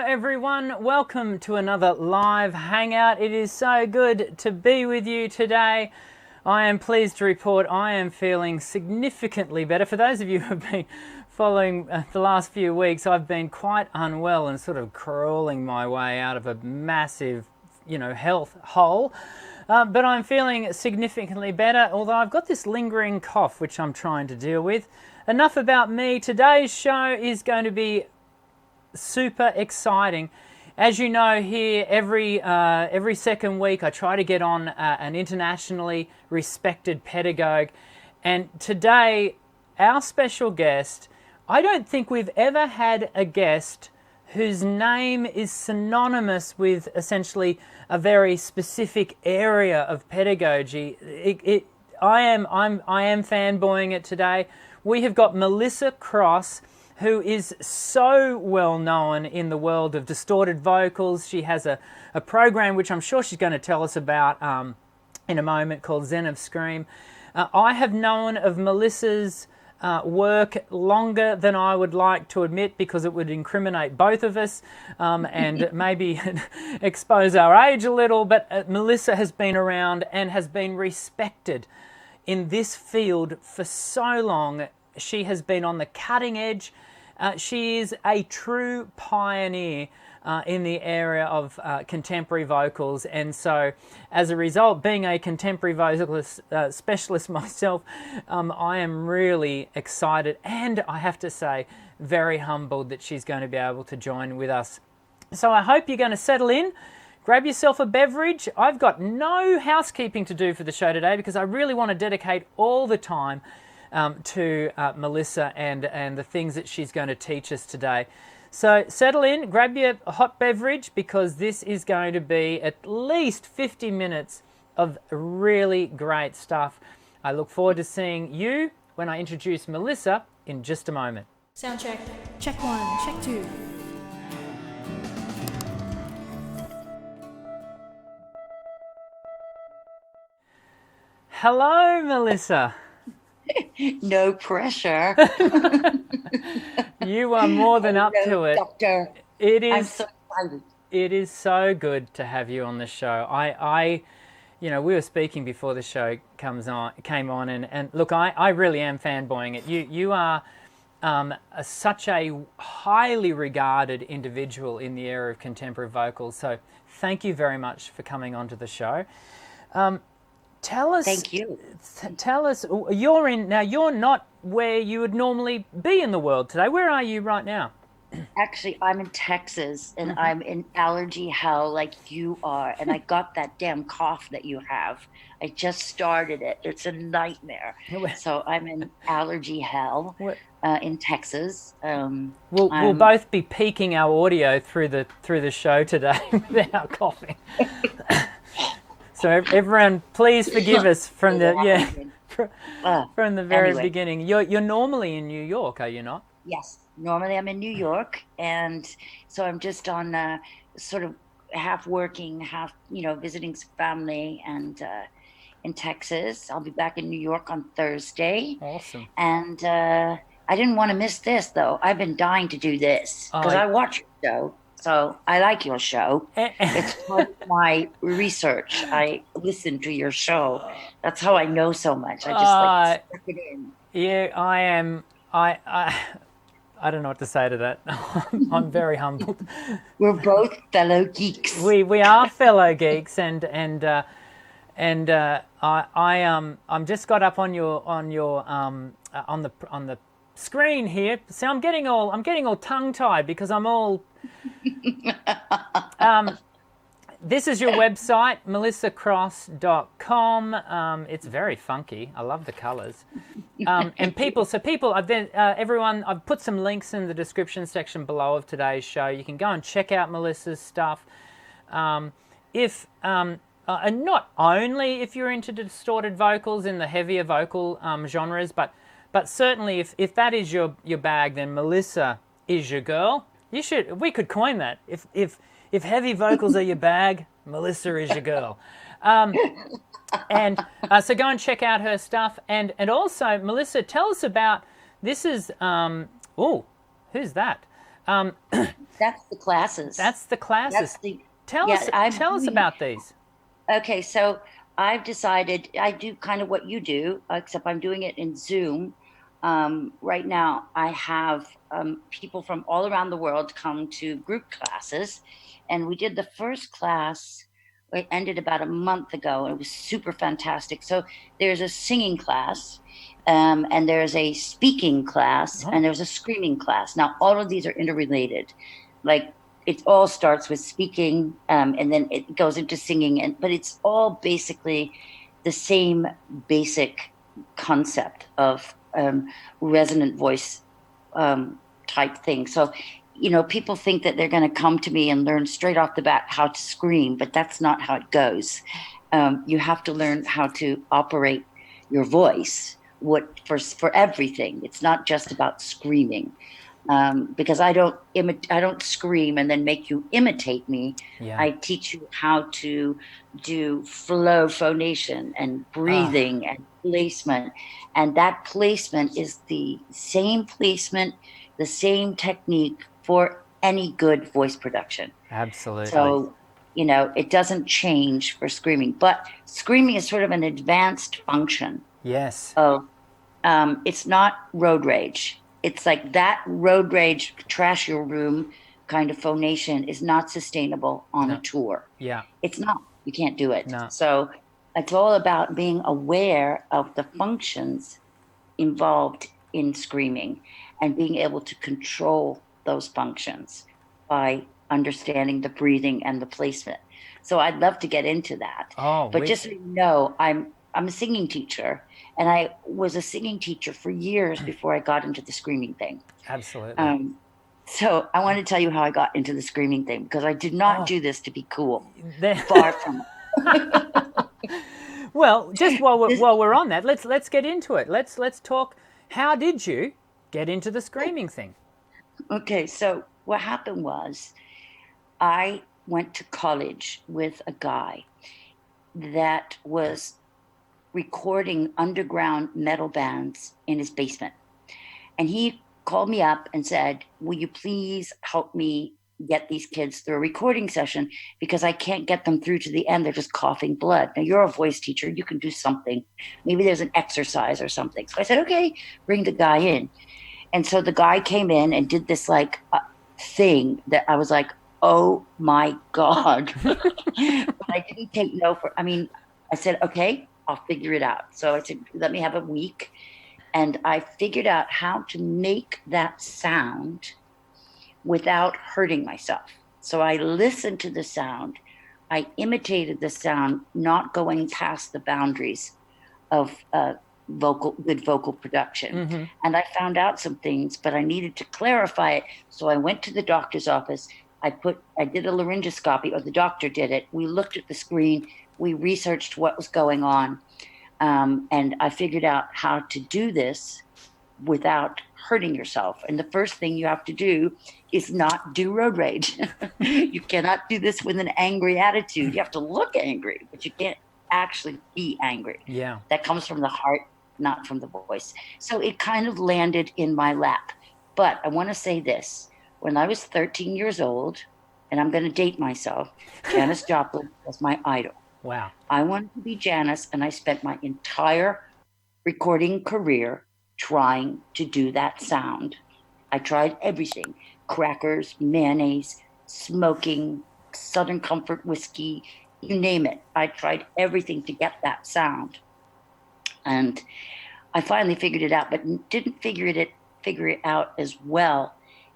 everyone. Welcome to another live hangout. It is so good to be with you today. I am pleased to report I am feeling significantly better. For those of you who have been following the last few weeks, I've been quite unwell and sort of crawling my way out of a massive, health hole. But I'm feeling significantly better, although I've got this lingering cough which I'm trying to deal with. Enough about me. Today's show is going to be super exciting. As you know, here every second week I try to get on an internationally respected pedagogue, and today our special guest, I don't think we've ever had a guest whose name is synonymous with essentially a very specific area of pedagogy. I am fanboying it today. We have got Melissa Cross, who is so well known in the world of distorted vocals. She has a program which I'm sure she's going to tell us about in a moment, called Zen of Scream. I have known of Melissa's work longer than I would like to admit, because it would incriminate both of us and maybe expose our age a little, but Melissa has been around and has been respected in this field for so long. She has been on the cutting edge. She is a true pioneer in the area of contemporary vocals, and so as a result, being a contemporary vocalist specialist myself, I am really excited, and I have to say very humbled that she's going to be able to join with us. So I hope you're going to settle in, grab yourself a beverage. I've got no housekeeping to do for the show today because I really want to dedicate all the time to Melissa and the things that she's going to teach us today. So settle in, grab your hot beverage, because this is going to be at least 50 minutes of really great stuff. I look forward to seeing you when I introduce Melissa in just a moment. Sound check. Check 1, check 2. Hello, Melissa. No pressure. You are more than up to it. Doctor. I'm so excited. It is so good to have you on the show. We were speaking before the show came on, and look, I really am fanboying it. You are such a highly regarded individual in the area of contemporary vocals. So thank you very much for coming onto the show. Tell us. Thank you. Tell us. You're not where you would normally be in the world today. Where are you right now? Actually, I'm in Texas, and I'm in allergy hell like you are. And I got that damn cough that you have. I just started it. It's a nightmare. So I'm in allergy hell in Texas. We'll both be peaking our audio through the show today without coughing. So everyone, please forgive us from the very beginning. You're normally in New York, are you not? Yes, normally I'm in New York, and so I'm just on sort of half working, half visiting some family, and in Texas. I'll be back in New York on Thursday. Awesome. And I didn't want to miss this, though. I've been dying to do this because I watch your show. So I like your show. It's part of my research. I listen to your show. That's how I know so much. I just stuck it in. Yeah, I am. I don't know what to say to that. I'm very humbled. We're both fellow geeks. We are fellow geeks, and I'm just got up on the screen here. So I'm getting all tongue tied because I'm all. This is your website, melissacross.com. It's very funky. I love the colors. And everyone, I've put some links in the description section below of today's show. You can go and check out Melissa's stuff. And not only if you're into distorted vocals in the heavier vocal genres, but certainly if that is your bag, then Melissa is your girl. We could coin that. If heavy vocals are your bag, Melissa is your girl. So go and check out her stuff. And also, Melissa, tell us about, this is, who's that? That's the classes. That's the classes. That's the Tell yeah. us, I'm tell us doing about these. okay. So I've decided I do kind of what you do, except I'm doing it in Zoom. Right now, I have people from all around the world come to group classes, and we did the first class. It ended about a month ago. It was super fantastic. So there's a singing class, and there's a speaking class, Oh, and there's a screaming class. Now, all of these are interrelated. Like it all starts with speaking, and then it goes into singing, but it's all basically the same basic concept of resonant voice type thing. So, people think that they're going to come to me and learn straight off the bat how to scream, but that's not how it goes. You have to learn how to operate your voice. For everything, it's not just about screaming. Because I don't scream and then make you imitate me. yeah. I teach you how to do flow phonation and breathing and placement. And that placement is the same placement, the same technique for any good voice production. Absolutely. So, it doesn't change for screaming, but screaming is sort of an advanced function Yes. of it's not road rage. It's like that road rage, trash your room kind of phonation is not sustainable on a No. tour. Yeah. It's not. You can't do it. No. So it's all about being aware of the functions involved in screaming and being able to control those functions by understanding the breathing and the placement. So I'd love to get into that. Oh, But just so you know, I'm a singing teacher, and I was a singing teacher for years before I got into the screaming thing. absolutely. Um, so I want to tell you how I got into the screaming thing, because I did not Oh, do this to be cool. there. Far from Well, just while we're, this. while we're on that, let's get into it. Let's talk. How did you get into the screaming thing? Okay, so what happened was I went to college with a guy that was recording underground metal bands in his basement. And he called me up and said, "Will you please help me get these kids through a recording session, because I can't get them through to the end. They're just coughing blood. Now, you're a voice teacher. You can do something. Maybe there's an exercise or something." So I said, "Okay, bring the guy in." And so the guy came in and did this thing that I was like, "Oh my God." But I didn't take no for, I mean, I said, "Okay, I'll figure it out." So I said, "Let me have a week." And I figured out how to make that sound without hurting myself. So I listened to the sound. I imitated the sound, not going past the boundaries of good vocal production. Mm-hmm. And I found out some things, but I needed to clarify it. So I went to the doctor's office. I did a laryngoscopy, or the doctor did it. We looked at the screen. We researched what was going on. And I figured out how to do this without hurting yourself. And the first thing you have to do is not do road rage. You cannot do this with an angry attitude. You have to look angry, but you can't actually be angry. Yeah. That comes from the heart, not from the voice. So it kind of landed in my lap. But I want to say this. When I was 13 years old, and I'm going to date myself, Janis Joplin was my idol. Wow. I wanted to be Janis, and I spent my entire recording career trying to do that sound. I tried everything: crackers, mayonnaise, smoking, Southern Comfort whiskey, you name it. I tried everything to get that sound. And I finally figured it out, but didn't figure it out as well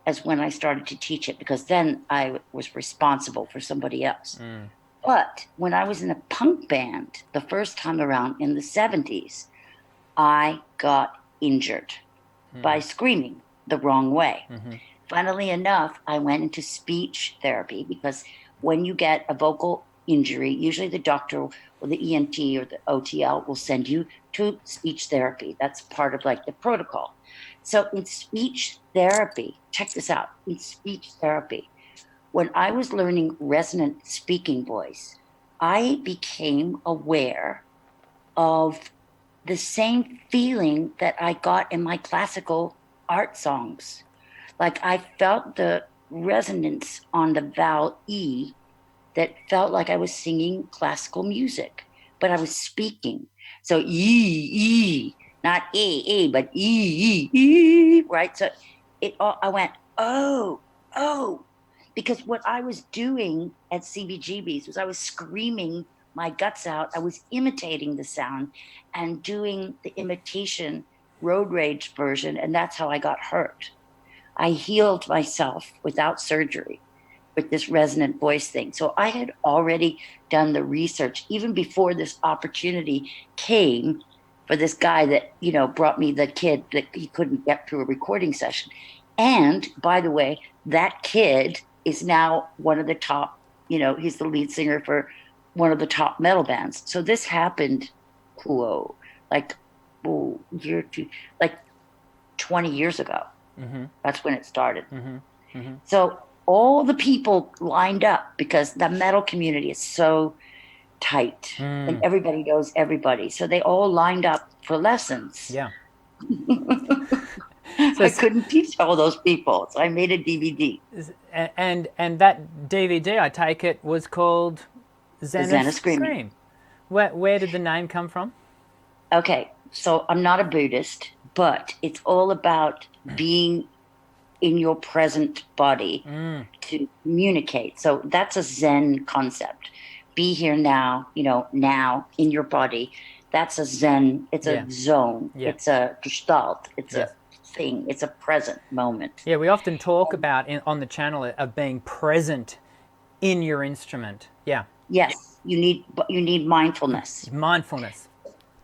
as when I started to teach it, because then I was responsible for somebody else. Mm. But when I was in a punk band the first time around in the 70s, I got injured by screaming the wrong way. Mm-hmm. Funnily enough, I went into speech therapy, because when you get a vocal injury, usually the doctor or the ENT or the OTL will send you to speech therapy. That's part of like the protocol. So in speech therapy, check this out. In speech therapy, when I was learning resonant speaking voice, I became aware of the same feeling that I got in my classical art songs. Like I felt the resonance on the vowel E that felt like I was singing classical music, but I was speaking. So E, not E, but E, right? So I went, oh, because what I was doing at CBGB's was I was screaming my guts out. I was imitating the sound and doing the imitation road rage version. And that's how I got hurt. I healed myself without surgery with this resonant voice thing. So I had already done the research even before this opportunity came for this guy that, brought me the kid that he couldn't get through a recording session. And by the way, that kid is now one of the top, he's the lead singer for one of the top metal bands. So this happened, like, year two, like 20 years ago. Mm-hmm. That's when it started. Mm-hmm. Mm-hmm. So all the people lined up because the metal community is so tight and everybody knows everybody. So they all lined up for lessons. Yeah. I couldn't teach all those people. So I made a DVD. And that DVD, I take it, was called Zen of Scream. Where did the name come from? Okay. So I'm not a Buddhist, but it's all about being in your present body to communicate. So that's a Zen concept. Be here now, now in your body. That's a Zen. It's a zone. Yeah. It's a gestalt. It's a thing. It's a present moment. Yeah, we often talk about on the channel of being present in your instrument. Yeah. Yes, you need mindfulness. Mindfulness.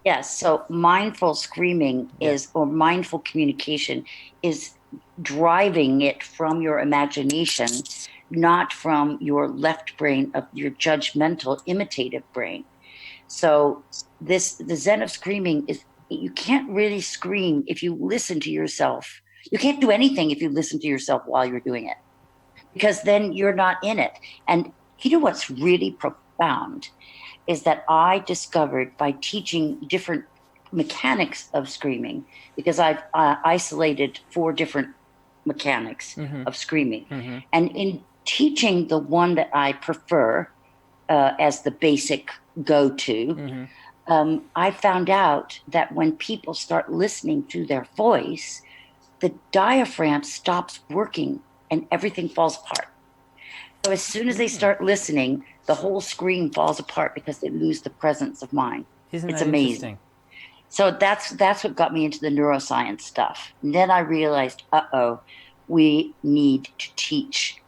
Yes. So mindful screaming or mindful communication is driving it from your imagination, not from your left brain of your judgmental imitative brain. So the Zen of Screaming is, you can't really scream if you listen to yourself. You can't do anything if you listen to yourself while you're doing it, because then you're not in it. And what's really profound is that I discovered by teaching different mechanics of screaming, because I've isolated 4 different mechanics of screaming. And in teaching the one that I prefer as the basic go-to, I found out that when people start listening to their voice, the diaphragm stops working and everything falls apart. So as soon as they start listening, the whole scream falls apart because they lose the presence of mind. Isn't it's that amazing. Interesting? So that's what got me into the neuroscience stuff. And then I realized, we need to teach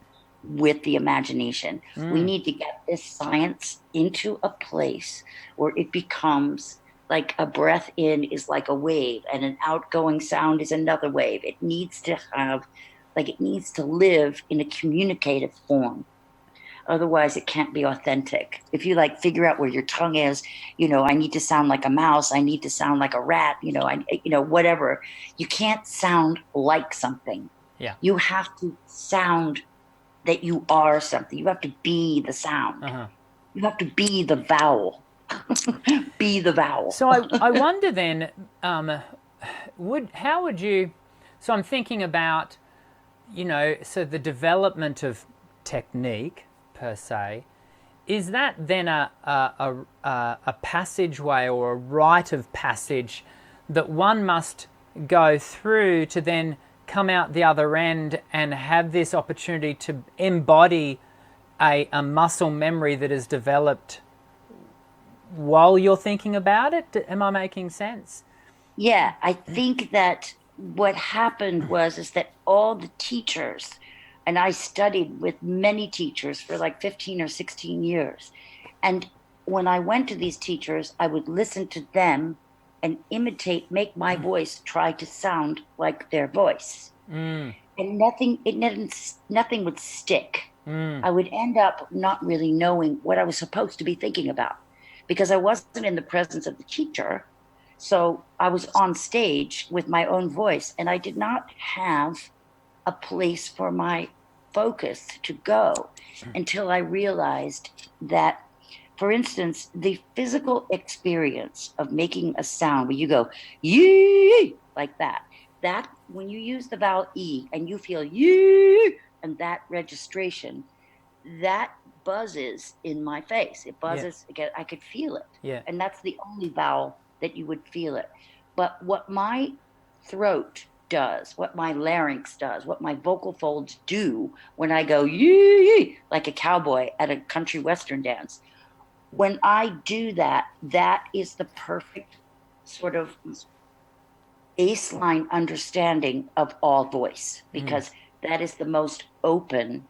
with the imagination. We need to get this science into a place where it becomes like a breath in is like a wave and an outgoing sound is another wave. It needs to live in a communicative form. Otherwise, it can't be authentic. If you figure out where your tongue is, I need to sound like a mouse. I need to sound like a rat. Whatever. You can't sound like something. Yeah. You have to sound that you are something. You have to be the sound. You have to be the vowel. Be the vowel. So I wonder then, how would you? So I'm thinking about, so the development of technique per se, is that then a passageway or a rite of passage that one must go through to then come out the other end and have this opportunity to embody a muscle memory that is developed while you're thinking about it? Am I making sense? Yeah, I think that what happened is that all the teachers, and I studied with many teachers for 15 or 16 years. And when I went to these teachers, I would listen to them and make my voice try to sound like their voice. And nothing would stick. I would end up not really knowing what I was supposed to be thinking about because I wasn't in the presence of the teacher. So I was on stage with my own voice and I did not have a place for my focus to go until I realized that, for instance, the physical experience of making a sound where you go, yee, like that when you use the vowel E and you feel yee, and that registration, that buzzes in my face. It buzzes again. I could feel it. Yeah. And that's the only vowel that you would feel it. But what my throat does, what my larynx does, what my vocal folds do when I go yee, like a cowboy at a country western dance, when I do that, that is the perfect sort of baseline understanding of all voice, because that is the most open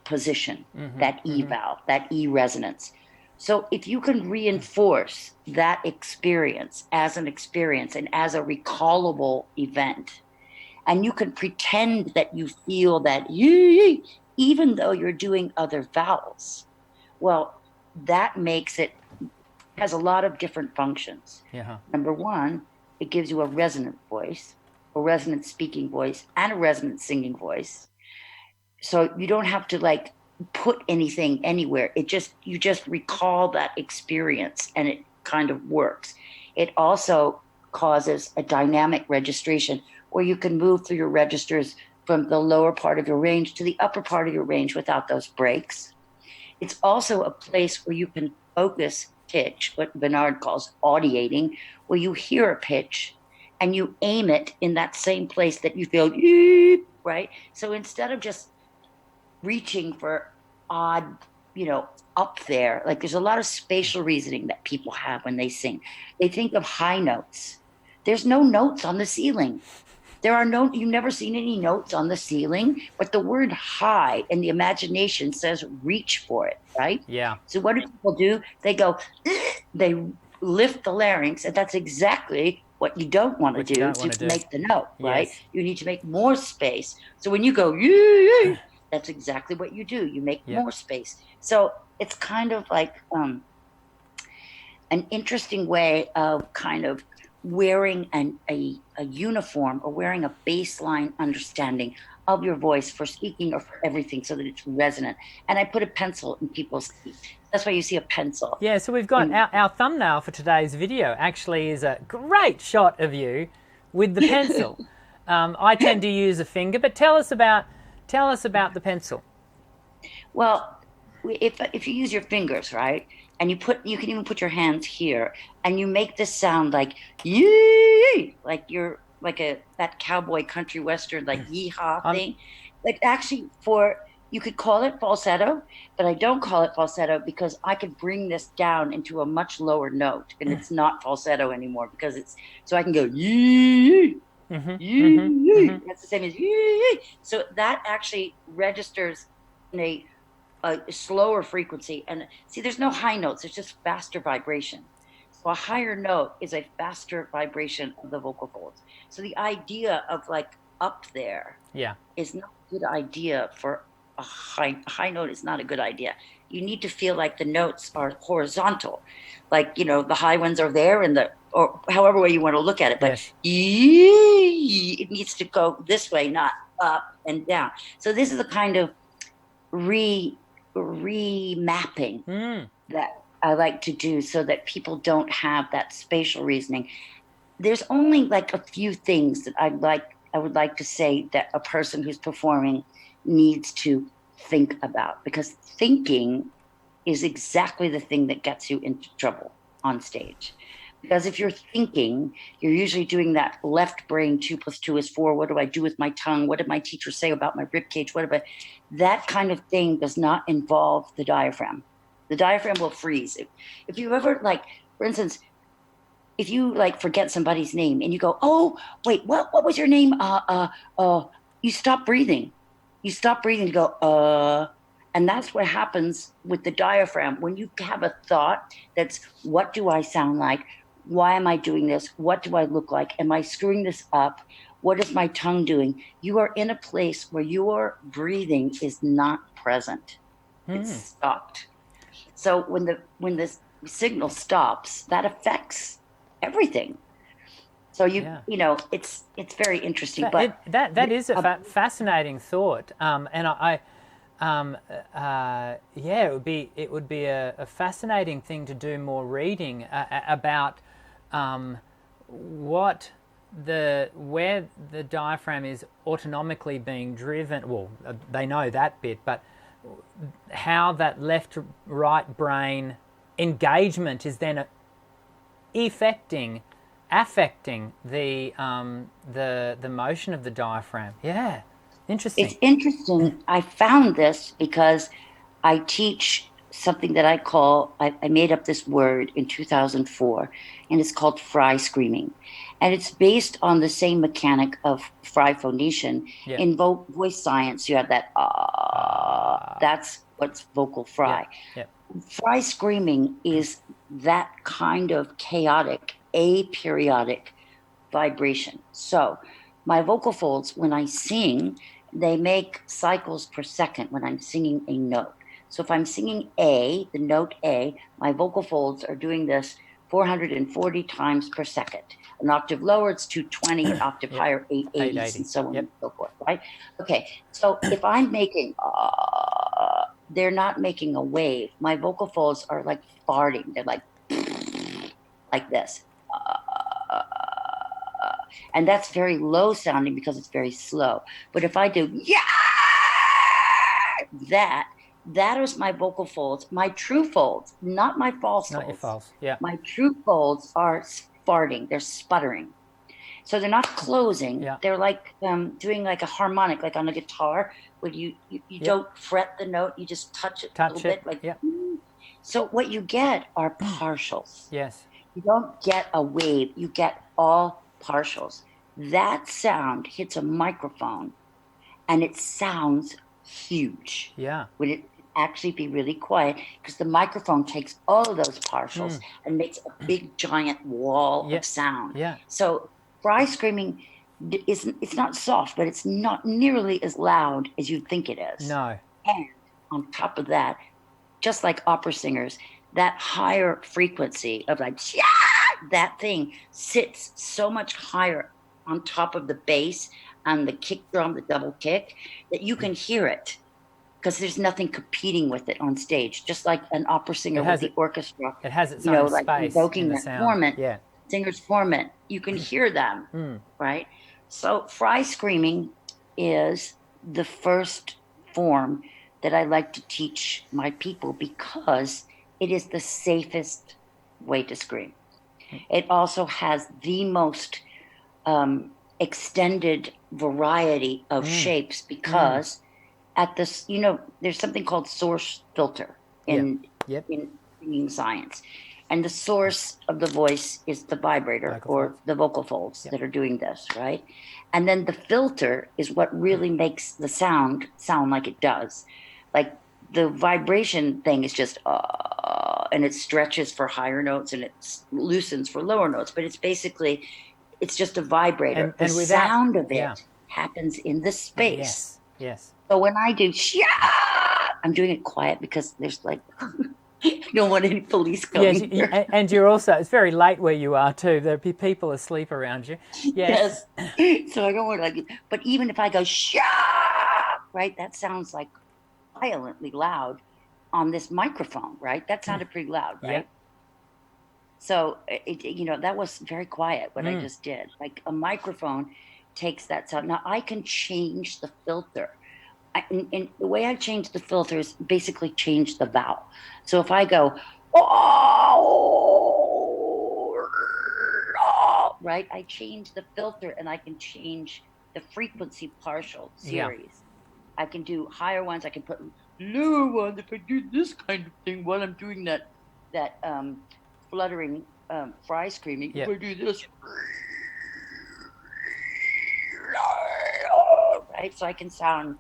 position, that E vowel, that E resonance. So if you can reinforce that experience and as a recallable event, and you can pretend that you feel that you, even though you're doing other vowels, well, that makes it, has a lot of different functions. Yeah. Number one, it gives you a resonant voice, a resonant speaking voice, and a resonant singing voice. So you don't have to like put anything anywhere. You just recall that experience and it kind of works. It also causes a dynamic registration where you can move through your registers from the lower part of your range to the upper part of your range without those breaks. It's also a place where you can focus pitch, what Bernard calls audiating, where you hear a pitch and you aim it in that same place that you feel, right? So instead of just reaching for odd, up there, like there's a lot of spatial reasoning that people have when they sing. They think of high notes. There's no notes on the ceiling. You've never seen any notes on the ceiling, but the word high in the imagination says reach for it, right? Yeah. So what do people do? They go, they lift the larynx, and that's exactly what you don't want to do to make the note, right? Yes. You need to make more space. So when you go, that's exactly what you do. You make more space. So it's kind of like an interesting way of kind of wearing a uniform, or wearing a baseline understanding of your voice for speaking or for everything, so that it's resonant. And I put a pencil in people's teeth. That's why you see a pencil. Yeah, so we've got our thumbnail for today's video actually is a great shot of you with the pencil. I tend to use a finger, but tell us about the pencil. Well, if you use your fingers, right, and you can even put your hands here, and you make this sound like yee, like you're like that cowboy country western like yeehaw thing. Like actually, you could call it falsetto, but I don't call it falsetto because I could bring this down into a much lower note, and it's not falsetto anymore because so I can go yee. That's the same as yee. So that actually registers in a slower frequency. And see, there's no high notes, it's just faster vibration. So a higher note is a faster vibration of the vocal folds. So the idea of like up there is not a good idea for a high note. Is not a good idea. You need to feel like the notes are horizontal, like the high ones are there, or however way you want to look at it, but it needs to go this way, not up and down. So this is a kind of remapping that I like to do, so that people don't have that spatial reasoning. There's only like a few things that I would like to say that a person who's performing needs to think about, because thinking is exactly the thing that gets you into trouble on stage. Because if you're thinking, you're usually doing that left brain, 2 + 2 = 4. What do I do with my tongue? What did my teacher say about my rib cage? That kind of thing does not involve the diaphragm. The diaphragm will freeze. If you ever, like, for instance, if you like forget somebody's name and you go, oh, wait, what was your name? You stop breathing. You stop breathing to go, and that's what happens with the diaphragm. When you have a thought that's, what do I sound like? Why am I doing this? What do I look like? Am I screwing this up? What is my tongue doing? You are in a place where your breathing is not present. It's stopped. So when the signal stops, that affects everything. So it's very interesting. That is a fascinating thought, and it would be a fascinating thing to do more reading about what where the diaphragm is autonomically being driven, well, they know that bit, but how that left-right brain engagement is then affecting the motion of the diaphragm. Yeah, interesting. It's interesting. I found this because I teach something that I made up this word in 2004, and it's called fry screaming. And it's based on the same mechanic of fry phonation. Yeah. In voice science, you have that, that's what's vocal fry. Yeah. Fry screaming is that kind of chaotic, aperiodic vibration. So my vocal folds, when I sing, they make cycles per second when I'm singing a note. So if I'm singing A, the note A, my vocal folds are doing this 440 times per second. An octave lower, it's 220, an octave higher, 880, and so on and so forth, right? Okay, so if I'm making, they're not making a wave. My vocal folds are like farting. They're like this. And that's very low sounding because it's very slow. But if I do, that is my vocal folds, my true folds, not my false folds. Not your false, yeah. My true folds are farting, they're sputtering. So they're not closing. Yeah. They're like doing like a harmonic, like on a guitar, where you don't fret the note, you just touch it a little bit. Like, so what you get are partials. Yes. You don't get a wave, you get all partials. That sound hits a microphone and it sounds huge. Yeah. Would it actually be really quiet? Because the microphone takes all of those partials and makes a big giant wall of sound. Yeah. So fry screaming it's not soft, but it's not nearly as loud as you think it is. No. And on top of that, just like opera singers, that higher frequency of like, that thing sits so much higher on top of the bass and the kick drum, the double kick, that you can hear it because there's nothing competing with it on stage. Just like an opera singer with the orchestra. It has its own like space invoking that formant. Yeah. Singer's formant. You can hear them, right? So fry screaming is the first form that I like to teach my people because it is the safest way to scream. It also has the most extended variety of shapes because at this, there's something called source filter in singing science. And the source of the voice is the vibrator or the vocal folds that are doing this, right? And then the filter is what really makes the sound like it does. Like the vibration thing is just, and it stretches for higher notes and it loosens for lower notes. But it's just a vibrator. And the sound of it happens in the space. Yes. So when I do, I'm doing it quiet because there's like... I don't want any police coming here. And you're also, it's very late where you are too. There'll be people asleep around you. Yes. So I don't want to, but even if I go, right, that sounds like violently loud on this microphone, right? That sounded pretty loud, right? Yeah. So, that was very quiet what I just did. Like a microphone takes that sound. Now I can change the filter. And the way I change the filter is basically change the vowel. So if I go, right, I change the filter and I can change the frequency partial series. Yeah. I can do higher ones. I can put lower ones if I do this kind of thing while I'm doing that fluttering fry screaming. If I do this, right, so I can sound.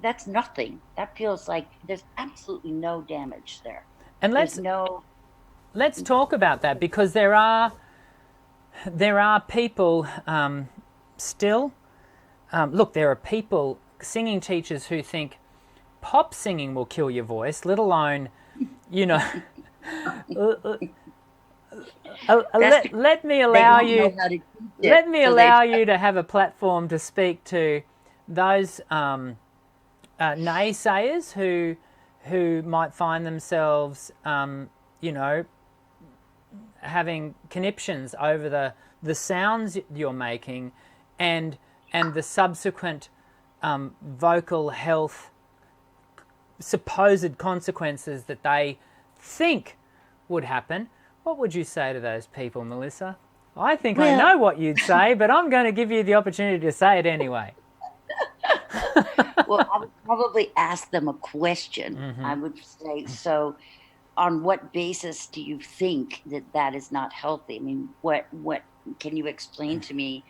That's nothing. That feels like there's absolutely no damage there. And let's talk about that because there are people still. Look, there are people, singing teachers, who think pop singing will kill your voice, let alone, let me allow you to have a platform to speak to those naysayers who might find themselves, having conniptions over the sounds you're making and the subsequent vocal health supposed consequences that they think would happen, what would you say to those people, Melissa? I think I know what you'd say, but I'm going to give you the opportunity to say it anyway. Well, I would probably ask them a question. Mm-hmm. I would say, so on what basis do you think that is not healthy? I mean, what can you explain to me?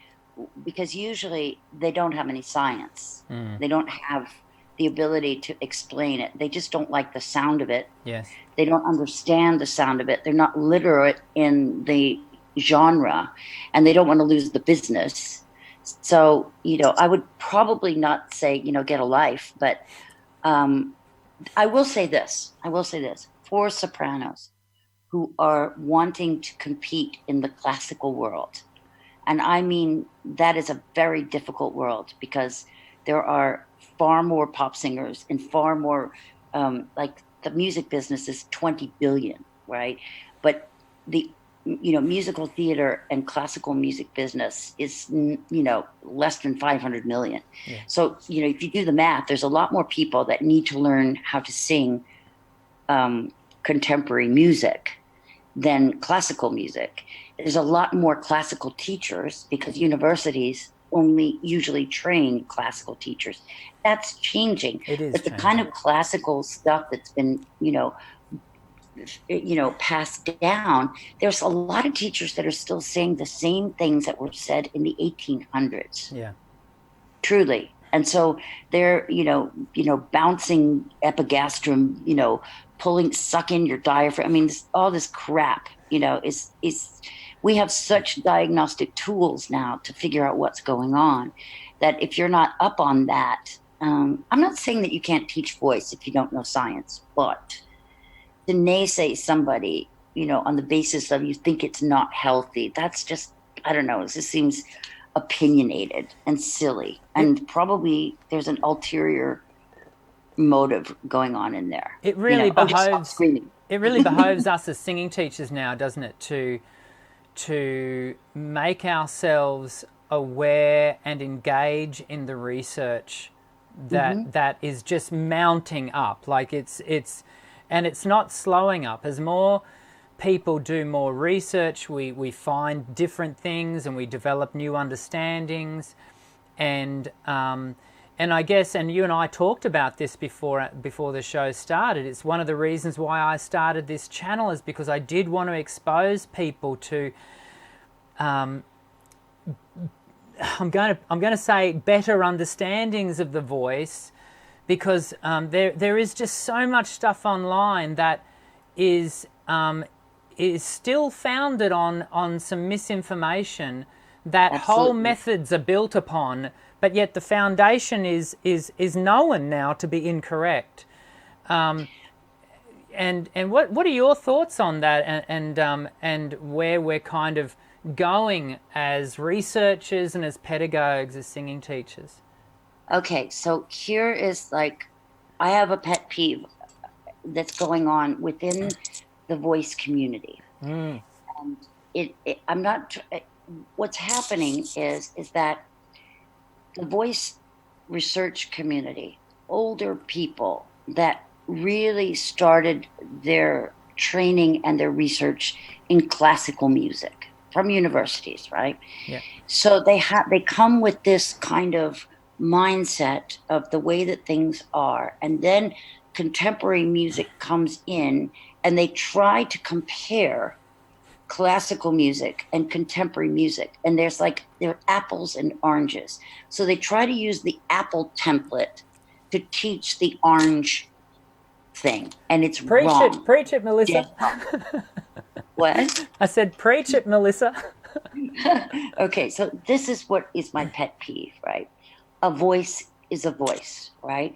Because usually they don't have any science. They don't have the ability to explain it. They just don't like the sound of it. Yes. They don't understand the sound of it. They're not literate in the genre, and they don't want to lose the business. So, I would probably not say, get a life, but I will say this. For sopranos who are wanting to compete in the classical world, and I mean, that is a very difficult world because there are far more pop singers and far more, like the music business is 20 billion, right? But the, musical theater and classical music business is, less than 500 million. Yeah. So, if you do the math, there's a lot more people that need to learn how to sing contemporary music than classical music. There's a lot more classical teachers because universities only usually train classical teachers. That's changing. It is. But the kind of classical stuff that's been, passed down, there's a lot of teachers that are still saying the same things that were said in the 1800s. Yeah. Truly. And so they're, bouncing epigastrum, suck in your diaphragm. I mean, all this crap, is we have such diagnostic tools now to figure out what's going on that if you're not up on that, I'm not saying that you can't teach voice if you don't know science, but to naysay somebody, on the basis of you think it's not healthy, that's just, I don't know, it just seems opinionated and silly. And probably there's an ulterior motive going on in there. It really behoves it really behoves us as singing teachers now, doesn't it, to make ourselves aware and engage in the research that is just mounting up. Like it's not slowing up. As more people do more research, we find different things and we develop new understandings, and I guess, and you and I talked about this before the show started. It's one of the reasons why I started this channel, is because I did want to expose people to I'm going to say better understandings of the voice, because there is just so much stuff online that is still founded on some misinformation that Absolutely. Whole methods are built upon, but yet the foundation is known now to be incorrect. And what are your thoughts on that, and where we're kind of going as researchers and as pedagogues, as singing teachers? Okay, so here is I have a pet peeve that's going on within the voice community. And I'm not, what's happening is that the voice research community, older people that really started their training and their research in classical music from universities, right? Yeah. So they come with this kind of mindset of the way that things are, and then contemporary music comes in and they try to compare classical music and contemporary music, and they're apples and oranges. So they try to use the apple template to teach the orange thing, and it's wrong. Preach it, Melissa. Yeah. What? I said, preach it, Melissa. Okay, so this is what is my pet peeve, right? A voice is a voice, right?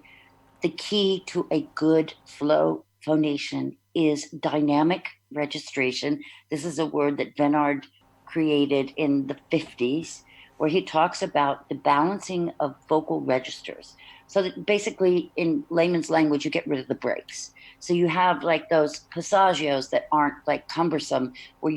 The key to a good phonation is dynamic registration. This is a word that Venard created in the 50s, where he talks about the balancing of vocal registers. So that basically, in layman's language, you get rid of the breaks. So you have like those passagios that aren't like cumbersome, where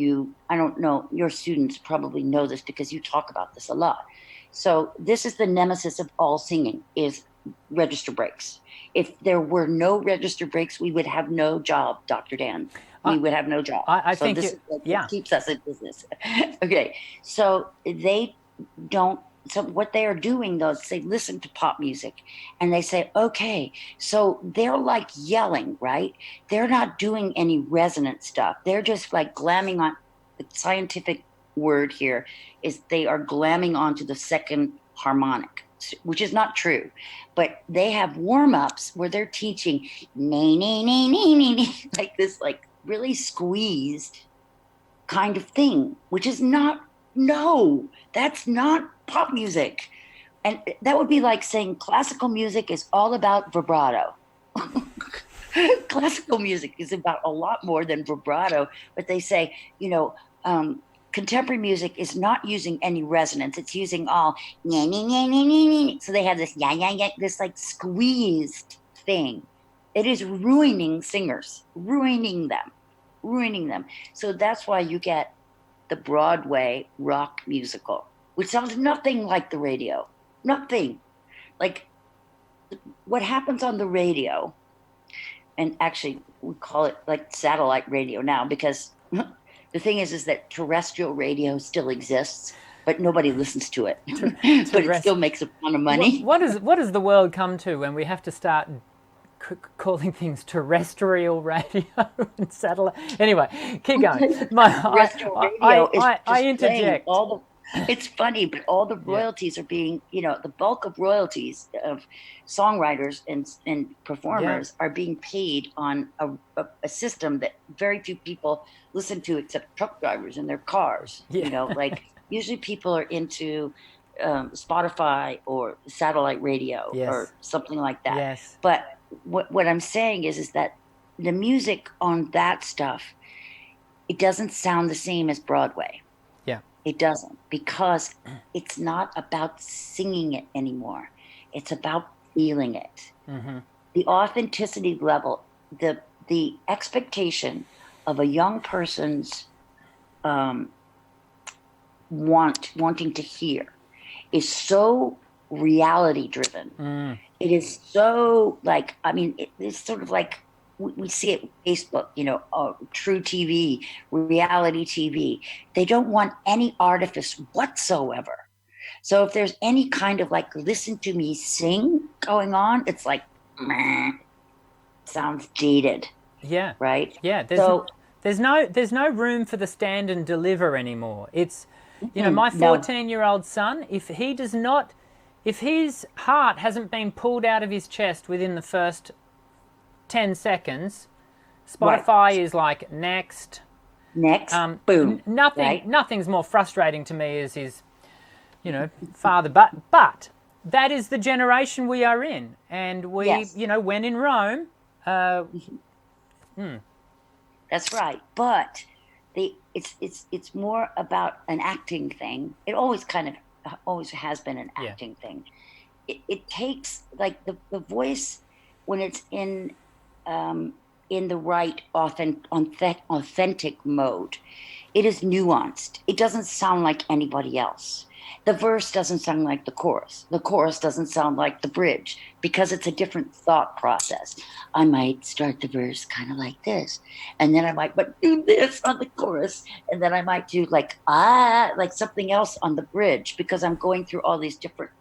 I don't know, your students probably know this because you talk about this a lot. So this is the nemesis of all singing, is register breaks. If there were no register breaks, we would have no job, Dr. Dan. We would have no job. I so think this is what keeps us in business. Okay. So they don't. So what they are doing, though, is they listen to pop music and they say, okay, so they're like yelling, right? They're not doing any resonant stuff. They're just like glamming on. The scientific word here is they are glamming onto the second harmonic, which is not true. But they have warm-ups where they're teaching nay, nay, nay, nay, nay, nay, like this, like really squeezed kind of thing, which is not, no, that's not pop music. And that would be like saying classical music is all about vibrato. Classical music is about a lot more than vibrato, but they say, contemporary music is not using any resonance. It's using all, yeah, yeah, yeah, yeah, yeah, yeah. So they have this, yeah, yeah, yeah, this like squeezed thing. It is ruining singers, ruining them. So that's why you get the Broadway rock musical, which sounds nothing like the radio. Nothing. Like what happens on the radio, and actually we call it like satellite radio now, because the thing is that terrestrial radio still exists, but nobody listens to it. But it still makes a ton of money. What does the world come to when we have to start calling things terrestrial radio and satellite? Anyway, keep going. Terrestrial radio I interject. It's funny, but all the royalties are being, the bulk of royalties of songwriters and performers are being paid on a system that very few people listen to, except truck drivers in their cars. Like usually people are into Spotify or satellite radio or something like that. Yes. But what I'm saying is that the music on that stuff, it doesn't sound the same as Broadway. Yeah. It doesn't, because it's not about singing it anymore. It's about feeling it. Mm-hmm. The authenticity level, the expectation of a young person's wanting to hear is so reality driven. It is so like, it's sort of like, we see it with Facebook, true TV, reality TV. They don't want any artifice whatsoever. So if there's any kind of like, listen to me sing going on, it's like, meh, sounds jaded. Yeah. Right? Yeah. There's no room for the stand and deliver anymore. It's, my 14-year-old son, if his heart hasn't been pulled out of his chest within the first 10 seconds, Spotify is like, next, boom. Nothing's more frustrating to me as his, father. But that is the generation we are in, and we, when in Rome. That's right, but it's more about an acting thing. It always has been an acting thing. It takes like the voice when it's in the right authentic mode. It is nuanced. It doesn't sound like anybody else. The verse doesn't sound like the chorus. The chorus doesn't sound like the bridge, because it's a different thought process. I might start the verse kind of like this, and then I might do this on the chorus, and then I might do like something else on the bridge, because I'm going through all these different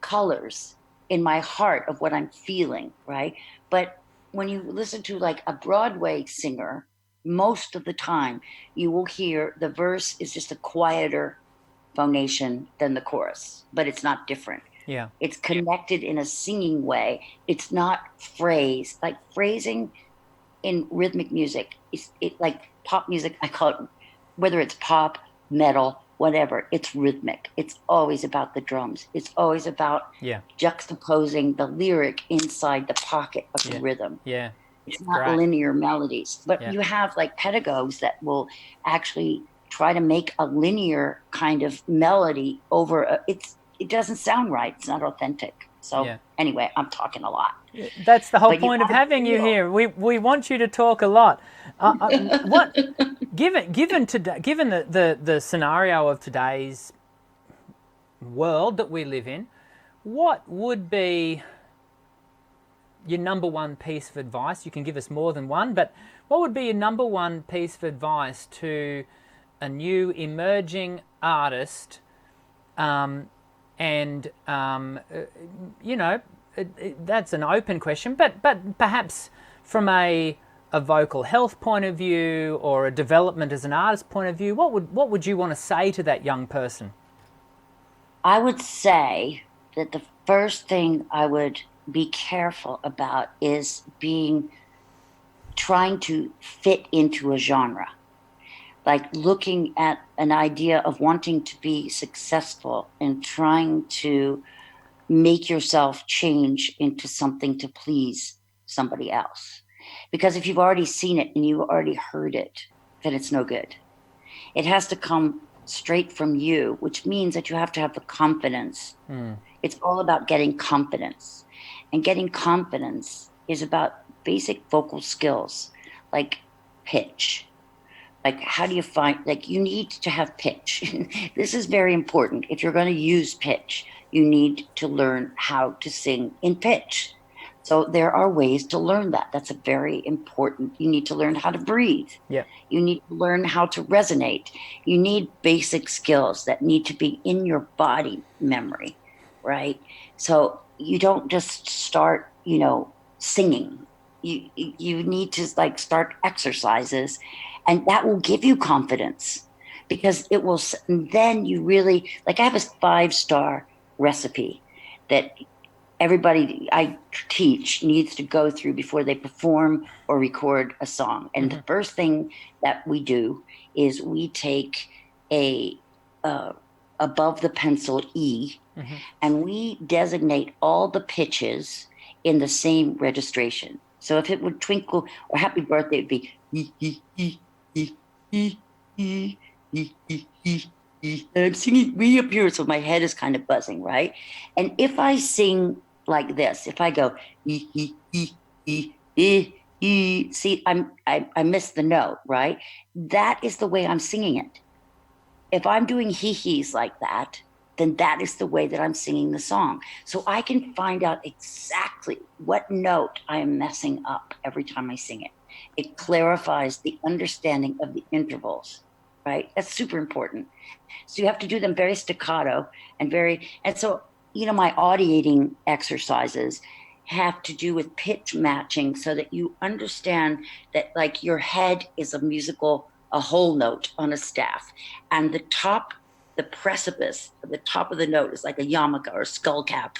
colors in my heart of what I'm feeling, right? But when you listen to like a Broadway singer, most of the time you will hear the verse is just a quieter phonation than the chorus, but it's not different. Yeah. It's connected in a singing way. It's not phrase. Like phrasing in rhythmic music, it like pop music, I call it, whether it's pop, metal, whatever, it's rhythmic. It's always about the drums. It's always about juxtaposing the lyric inside the pocket of the rhythm. Yeah. It's not linear melodies. But you have like pedagogues that will actually try to make a linear kind of melody over it doesn't sound right. It's not authentic. So anyway, I'm talking a lot. That's the whole But point of having you here. We want you to talk a lot. What given the scenario of today's world that we live in, what would be your number one piece of advice? You can give us more than one, but what would be your number one piece of advice to a new emerging artist? That's an open question, but perhaps from a vocal health point of view or a development as an artist point of view, what would you want to say to that young person? I would say that the first thing I would be careful about is trying to fit into a genre. Like looking at an idea of wanting to be successful and trying to make yourself change into something to please somebody else. Because if you've already seen it and you've already heard it, then it's no good. It has to come straight from you, which means that you have to have the confidence. It's all about getting confidence. And getting confidence is about basic vocal skills like pitch. Like, how do you find, like, you need to have pitch. This is very important. If you're going to use pitch, you need to learn how to sing in pitch. So there are ways to learn that. That's a very important. You need to learn how to breathe. Yeah. You need to learn how to resonate. You need basic skills that need to be in your body memory, right? So you don't just start, singing. You need to like start exercises, and that will give you confidence, because it will. Then you really, like, I have a 5-star recipe that everybody I teach needs to go through before they perform or record a song. And the first thing that we do is we take a above the pencil E, and we designate all the pitches in the same registration. So if it would twinkle or happy birthday, it would be and I'm singing way up here, so my head is kind of buzzing, right? And if I sing like this, if I go see, I miss the note, right? That is the way I'm singing it. If I'm doing he's like that, then that is the way that I'm singing the song. So I can find out exactly what note I am messing up every time I sing it. It clarifies the understanding of the intervals, right? That's super important. So you have to do them very staccato and so, my audiating exercises have to do with pitch matching, so that you understand that, like, your head is a whole note on a staff, and the precipice, the top of the note is like a yarmulke or a skull cap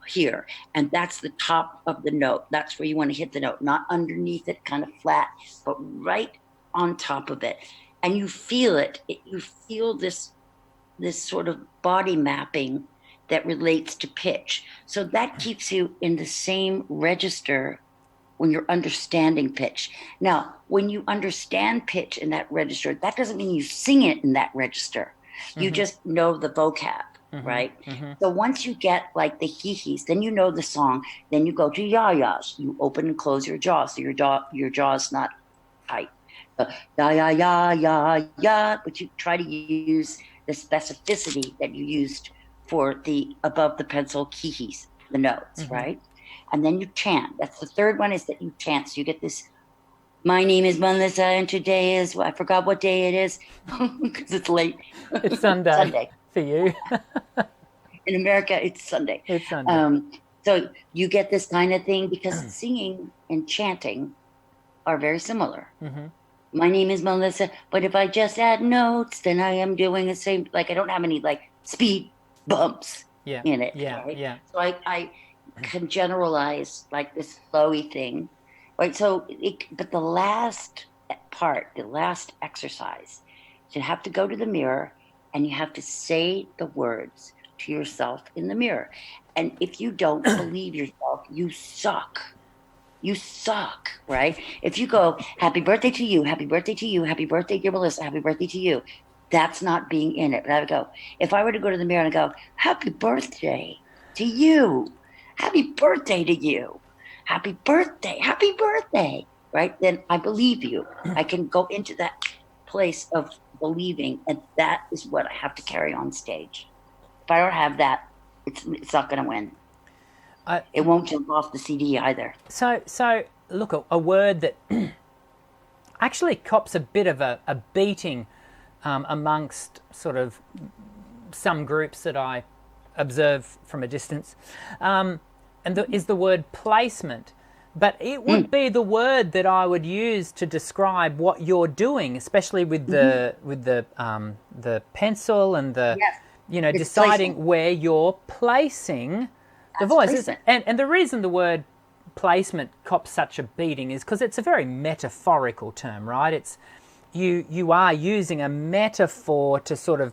here. And that's the top of the note. That's where you want to hit the note, not underneath it, kind of flat, but right on top of it. And you feel it. You feel this sort of body mapping that relates to pitch. So that keeps you in the same register when you're understanding pitch. Now, when you understand pitch in that register, that doesn't mean you sing it in that register. You just know the vocab, right? So once you get like the hee-hees, then you know the song, then you go to ya-yas. You open and close your jaw, so your jaw's not tight. Ya, ya, ya, ya, ya, but you try to use the specificity that you used for the above the pencil hee-hees, the notes, right? And then you chant. That's the third one, is that you chant. So you get this, my name is Melissa, and today is, I forgot what day it is, because it's late. It's Sunday. For you. In America, it's Sunday. It's Sunday. So you get this kind of thing, because singing and chanting are very similar. My name is Melissa, but if I just add notes, then I am doing the same, like, I don't have any like speed bumps in it. Right? So I can generalize like this flowy thing, right? So, but the last part, the last exercise, you have to go to the mirror and you have to say the words to yourself in the mirror. And if you don't believe yourself, you suck. You suck, right? If you go, happy birthday to you, happy birthday to you, happy birthday, dear Melissa, happy birthday to you, that's not being in it. But I would go, if I were to go to the mirror and go, happy birthday to you, happy birthday to you. Happy birthday, right? Then I believe you. I can go into that place of believing, and that is what I have to carry on stage. If I don't have that, it's not going to win. It won't jump off the CD either. So look, a word that actually cops a bit of a beating amongst sort of some groups that I observe from a distance, is the word placement. But it would be the word that I would use to describe what you're doing, especially with the pencil and the It's deciding placement. where you're placing the That's voice. placement. And the reason the word placement cops such a beating is because it's a very metaphorical term, right? It's you are using a metaphor to sort of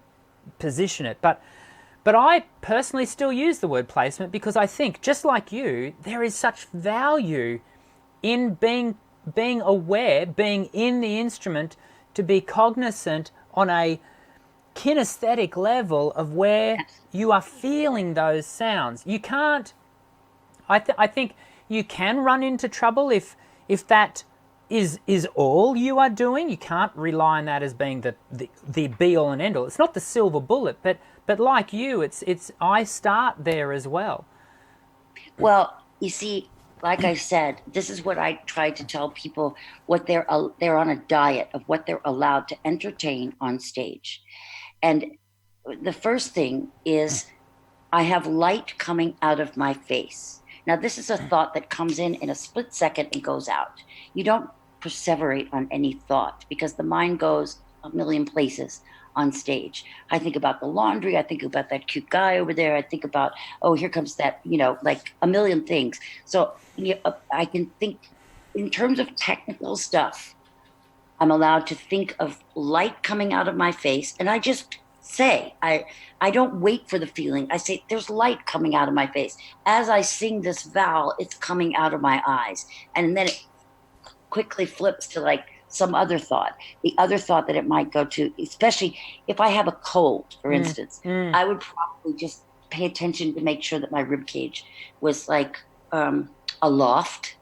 position it, but I personally still use the word placement because I think, just like you, there is such value in being aware, being in the instrument, to be cognizant on a kinesthetic level of where you are feeling those sounds. You can't. I think you can run into trouble if that is all you are doing. You can't rely on that as being the be all and end all. It's not the silver bullet, but like you, it's I start there as well. Well, you see, like I said, this is what I try to tell people: what they're on a diet of what they're allowed to entertain on stage. And the first thing is, I have light coming out of my face. Now, this is a thought that comes in a split second and goes out. You don't perseverate on any thought because the mind goes a million places on stage. I think about the laundry. I think about that cute guy over there. I think about, oh, here comes that, like a million things. So I can think in terms of technical stuff. I'm allowed to think of light coming out of my face, and I just say, I don't wait for the feeling. I say, there's light coming out of my face. As I sing this vowel, it's coming out of my eyes. And then it quickly flips to like some other thought. The other thought that it might go to, especially if I have a cold, for instance, I would probably just pay attention to make sure that my rib cage was like aloft,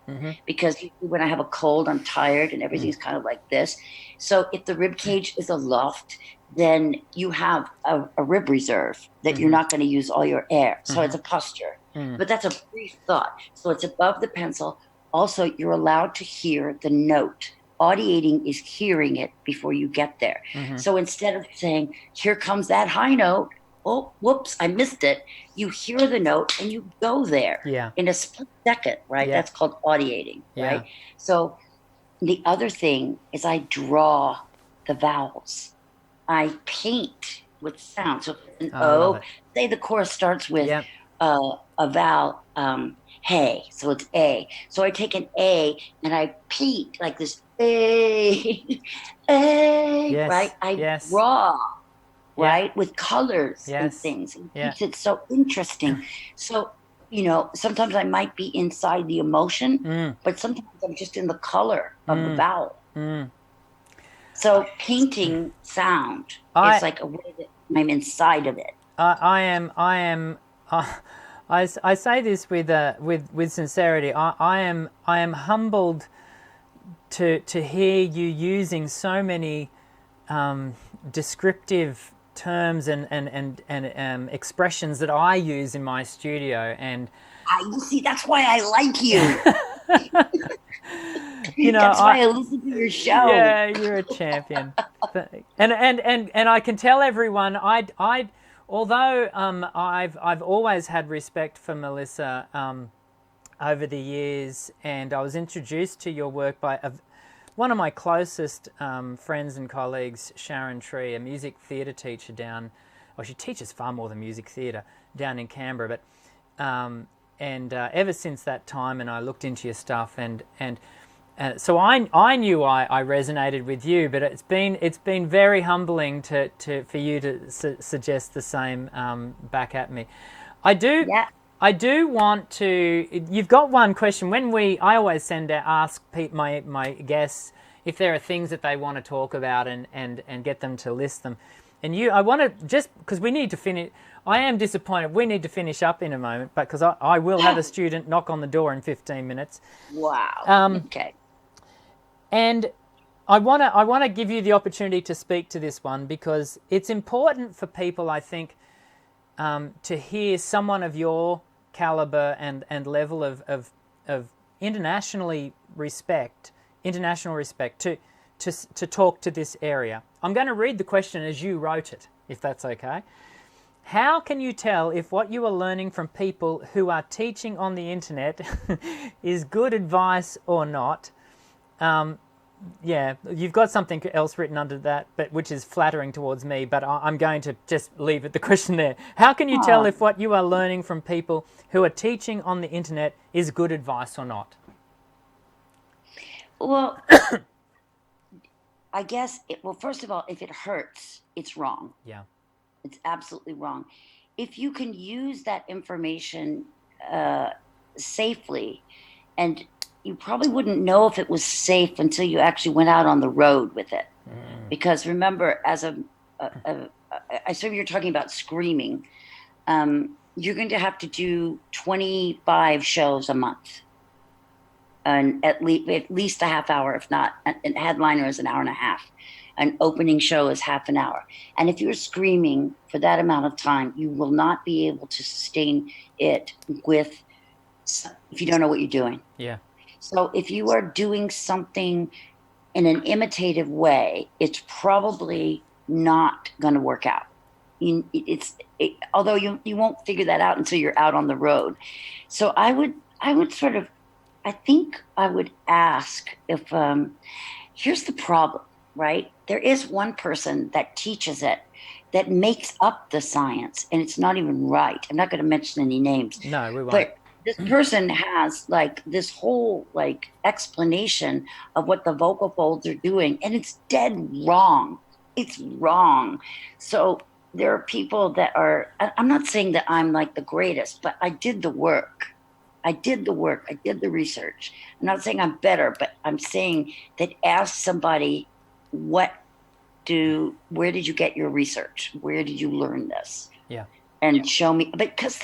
because when I have a cold, I'm tired and everything's kind of like this. So if the rib cage is aloft, then you have a rib reserve that you're not going to use all your air. So it's a posture. But that's a brief thought. So it's above the pencil. Also, you're allowed to hear the note. Audiating is hearing it before you get there. So instead of saying, here comes that high note, oh, whoops, I missed it. You hear the note and you go there in a split second, right? Yeah. That's called audiating, Yeah. right? So the other thing is I draw the vowels. I paint with sound. So an O, say the chorus starts with a vowel, hey, so it's A. So I take an A and I paint like this A, A, right? I draw, right, with colors and things. It keeps it so interesting. So, sometimes I might be inside the emotion, but sometimes I'm just in the color of the vowel. So painting sound is like a way that I'm inside of it. I say this with sincerity. I am humbled to hear you using so many descriptive terms and expressions that I use in my studio. And you see, that's why I like you. That's why I listen to your show. Yeah, you're a champion. and I can tell everyone, although I've always had respect for Melissa over the years, and I was introduced to your work by one of my closest friends and colleagues, Sharon Tree, a music theatre teacher she teaches far more than music theatre down in Canberra, but ever since that time, and I looked into your stuff, and so I knew I resonated with you, but it's been very humbling for you to suggest the same back at me. I do want to. You've got one question. I always ask my guests if there are things that they want to talk about and get them to list them. And I want to, just because we need to finish, I am disappointed. We need to finish up in a moment, because I will have a student knock on the door in 15 minutes. Wow. Okay. And I want to give you the opportunity to speak to this one, because it's important for people, I think, to hear someone of your caliber and level of international respect to talk to this area. I'm going to read the question as you wrote it, if that's okay. How can you tell if what you are learning from people who are teaching on the internet is good advice or not? Yeah, you've got something else written under that, but which is flattering towards me, but I'm going to just leave it, the question there. How can you tell if what you are learning from people who are teaching on the internet is good advice or not? Well, I guess, first of all, if it hurts, it's wrong. Yeah. It's absolutely wrong. If you can use that information safely, and you probably wouldn't know if it was safe until you actually went out on the road with it. Because remember, as I assume you're talking about screaming, you're going to have to do 25 shows a month. And at least a half hour, if not, a headliner is an hour and a half. An opening show is half an hour. And if you're screaming for that amount of time, you will not be able to sustain it if you don't know what you're doing. Yeah. So if you are doing something in an imitative way, it's probably not going to work out. Although you won't figure that out until you're out on the road. So I would ask if, here's the problem, right? There is one person that teaches it that makes up the science, and it's not even right. I'm not going to mention any names. No, we won't. But this person has like this whole like explanation of what the vocal folds are doing, and it's dead wrong. It's wrong. So there are people that are, I'm not saying that I'm like the greatest, but I did the work. I did the research. I'm not saying I'm better, but I'm saying that ask somebody, where did you get your research? Where did you learn this? Yeah. And show me, because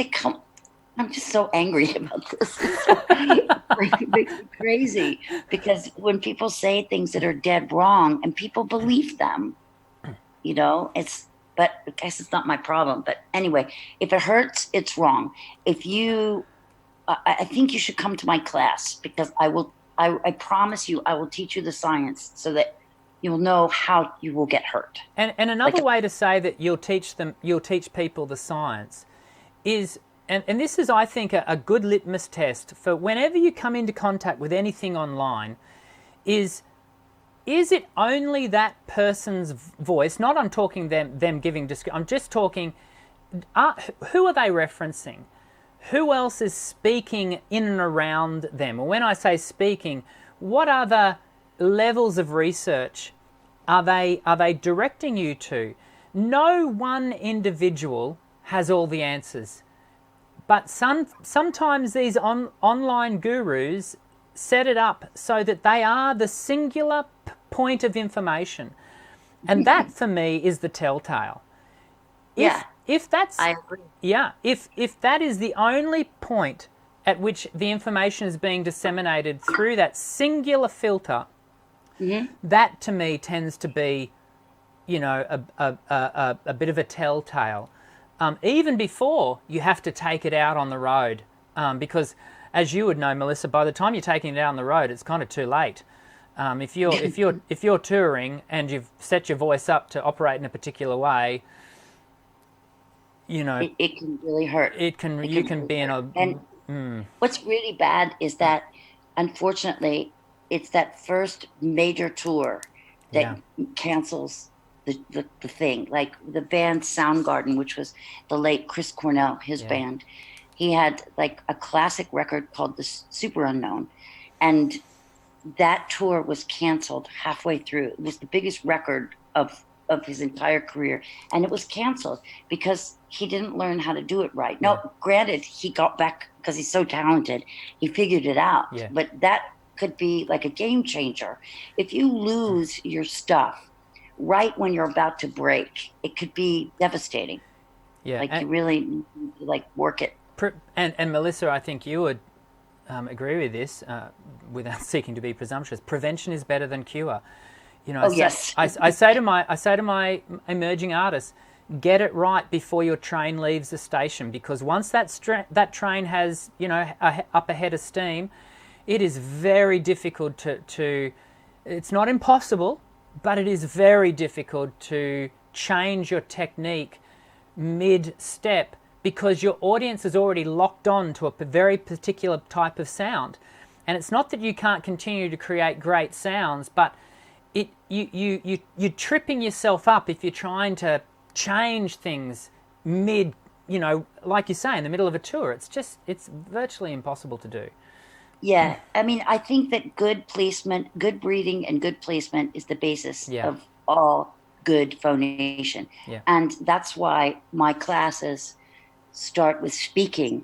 I'm just so angry about this. It makes me crazy, because when people say things that are dead wrong and people believe them, but I guess it's not my problem. But anyway, if it hurts, it's wrong. I think you should come to my class, because I promise you, I will teach you the science so that you'll know how you will get hurt. And another way to say that you'll teach people the science is, and this is, I think, a good litmus test for whenever you come into contact with anything online, is it only that person's voice? Not I'm talking them giving description. I'm just talking, who are they referencing? Who else is speaking in and around them? Or when I say speaking, what other levels of research are they directing you to? No one individual has all the answers. But sometimes these online gurus set it up so that they are the singular point of information. And that, for me, is the telltale. If that's, I agree. Yeah, if that is the only point at which the information is being disseminated through that singular filter, that to me tends to be, a bit of a telltale. Even before you have to take it out on the road, because as you would know, Melissa, by the time you're taking it out on the road, it's kind of too late. If you're touring and you've set your voice up to operate in a particular way, it can really hurt. You can be in a. And what's really bad is that, unfortunately, it's that first major tour that cancels the thing. Like the band Soundgarden, which was the late Chris Cornell, his band. He had like a classic record called The Super Unknown, and that tour was canceled halfway through. It was the biggest record of his entire career, and it was canceled because he didn't learn how to do it right. Now, granted, he got back because he's so talented. He figured it out, but that could be like a game changer. If you lose your stuff right when you're about to break, it could be devastating. Yeah. Like you really need to like work it. And Melissa, I think you would agree with this, without seeking to be presumptuous. Prevention is better than cure. You know, Oh, yes. I say to my emerging artists, get it right before your train leaves the station, because once that train has, you know, up a head of steam, it is very difficult to it's not impossible, but it is very difficult to change your technique mid-step, because your audience is already locked on to a very particular type of sound. And it's not that you can't continue to create great sounds, but you're tripping yourself up if you're trying to change things mid, you know, like you say, in the middle of a tour. It's virtually impossible to do. Yeah. I mean, I think that good placement, good breathing and good placement is the basis Yeah. of all good phonation. Yeah. And that's why my classes start with speaking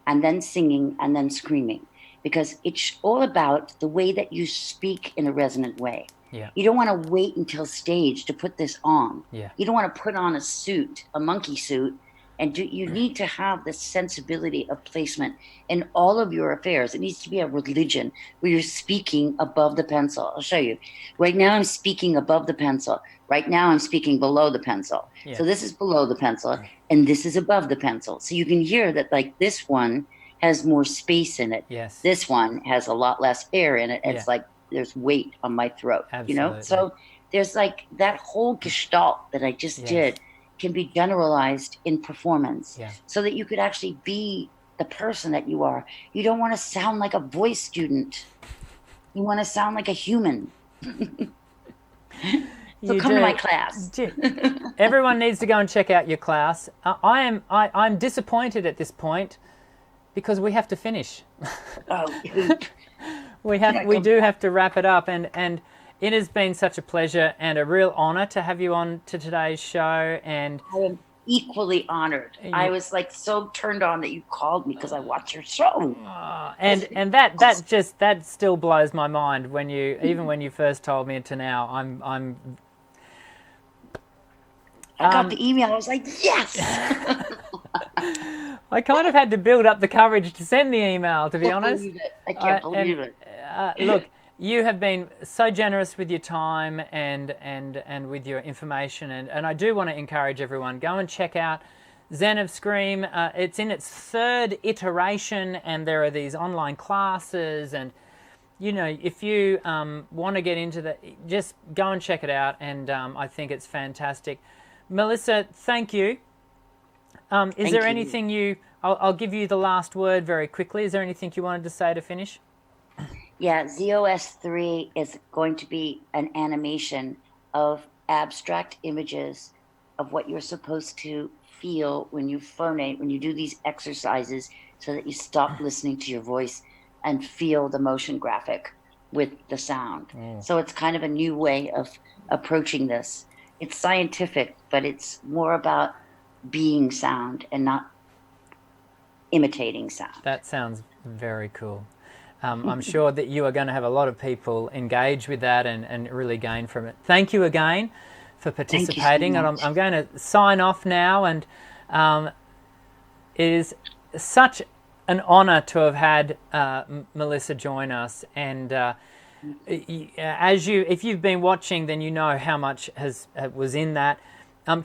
and then singing and then screaming, because it's all about the way that you speak in a resonant way. Yeah. You don't want to wait until stage to put this on. Yeah. You don't want to put on a suit, a monkey suit, and you need to have the sensibility of placement in all of your affairs. It needs to be a religion where you're speaking above the pencil. I'll show you. Right now I'm speaking above the pencil. Right now I'm speaking below the pencil. Yeah. So this is below the pencil and this is above the pencil. So you can hear that, like, this one has more space in it. Yes. This one has a lot less air in it. Yeah. It's like there's weight on my throat. Absolutely. You know? So there's like that whole gestalt that I just Yes. did can be generalized in performance, Yeah. so that you could actually be the person that you are. You don't want to sound like a voice student. You want to sound like a human. So come to my class. Everyone needs to go and check out your class. I'm disappointed at this point because we have to finish. Oh, we do have to wrap it up, and it has been such a pleasure and a real honor to have you on to today's show. And I am equally honored. I was like so turned on that you called me because I watch your show. And that still blows my mind when you first told me to now. I got the email. I was like, yes. I kind of had to build up the courage to send the email, to be honest. I can't believe it. Look, you have been so generous with your time and with your information, and I do want to encourage everyone, go and check out Zen of Scream. It's in its third iteration, and there are these online classes, and you know, if you want to get into that, just go and check it out, and I think it's fantastic. Melissa, thank you. Is there anything I'll give you the last word very quickly. Is there anything you wanted to say to finish? Yeah, ZOS3 is going to be an animation of abstract images of what you're supposed to feel when you phonate, when you do these exercises, so that you stop listening to your voice and feel the motion graphic with the sound. So it's kind of a new way of approaching this. It's scientific, but it's more about being sound and not imitating sound. That sounds very cool. I'm sure that you are going to have a lot of people engage with that and really gain from it. Thank you again for participating. So and I'm going to sign off now. And it is such an honor to have had Melissa join us. And if you've been watching, then you know how much was in that.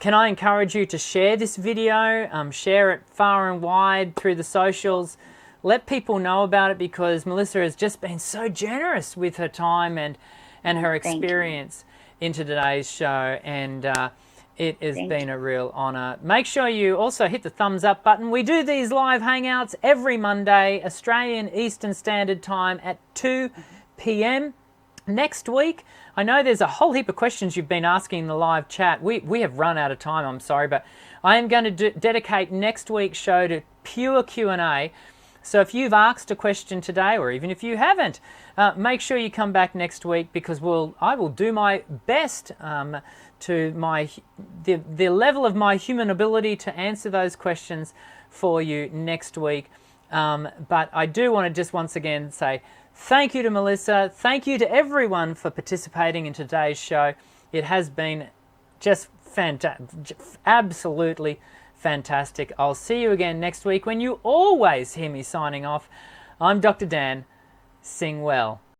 Can I encourage you to share this video, share it far and wide through the socials. Let people know about it, because Melissa has just been so generous with her time and her experience into today's show, and it has been a real honor. Make sure you also hit the thumbs up button. We do these live hangouts every Monday, Australian Eastern Standard Time at 2 p.m. Next week, I know there's a whole heap of questions you've been asking in the live chat. We have run out of time, I'm sorry, but I am going to dedicate next week's show to pure Q&A. So if you've asked a question today, or even if you haven't, make sure you come back next week, because I will do my best to the level of my human ability to answer those questions for you next week. But I do want to just once again say thank you to Melissa. Thank you to everyone for participating in today's show. It has been just fantastic, absolutely fantastic. I'll see you again next week when you always hear me signing off. I'm Dr. Dan. Sing well.